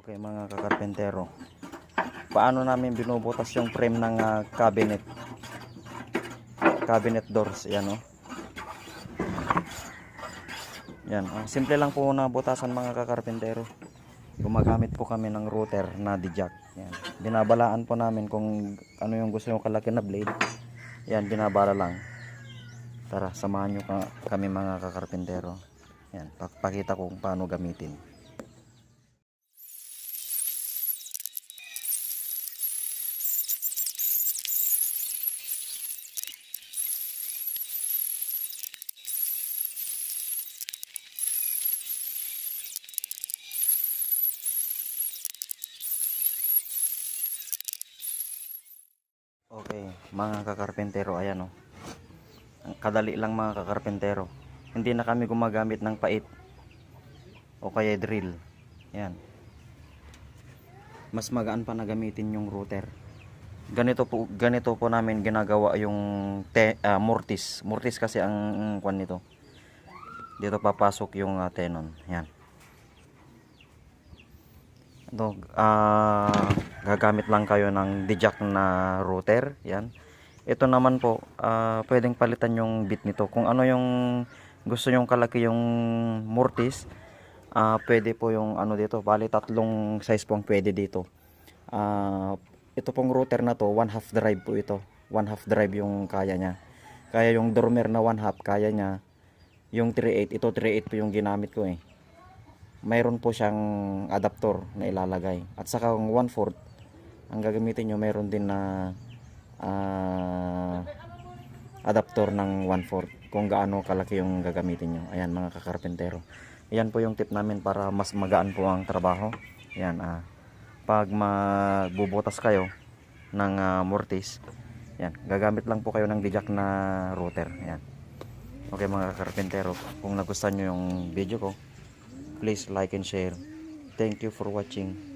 Okay mga kakarpentero, paano namin binubutas yung frame ng cabinet doors. Yan o. Yan, simple lang po na butasan mga kakarpentero. Gumagamit po kami ng router na D-jack. Yan. Binabalaan po namin kung ano yung gusto yung kalaki na blade. Yan, binabala lang. Tara, samahan nyo kami mga kakarpentero. Yan, pakita ko kung paano gamitin. Okay, mga kakarpentero, ayan o. Kadali lang mga kakarpentero. Hindi na kami gumagamit ng pait o kaya drill. Yan. Mas magaan pa na gamitin yung router. Ganito po namin ginagawa yung mortise. Mortise kasi ang kwan nito. Dito papasok yung tenon. Yan. Ito, gagamit lang kayo ng D-jack na router. Yan. Ito naman po, pwedeng palitan yung bit nito. Kung ano yung gusto nyong kalaki yung mortise, pwede po yung ano dito. Bali, tatlong size pong pwede dito. Ito pong router na to, 1/2 drive po ito. 1/2 drive yung kaya niya. Kaya yung dormer na 1/2 kaya niya. Yung 3/8, ito 3/8 po yung ginamit ko eh. Mayroon po siyang adapter na ilalagay. At saka yung 1/4, ang gagamitin nyo, mayroon din na adapter ng 1/4 kung gaano kalaki yung gagamitin nyo. Ayan mga kakarpentero. Ayan po yung tip namin para mas magaan po ang trabaho. Ayan, pag magbubutas kayo ng mortise, ayan, gagamit lang po kayo ng D-jack na router. Ayan. Okay mga kakarpentero, kung nagustuhan nyo yung video ko, please like and share. Thank you for watching.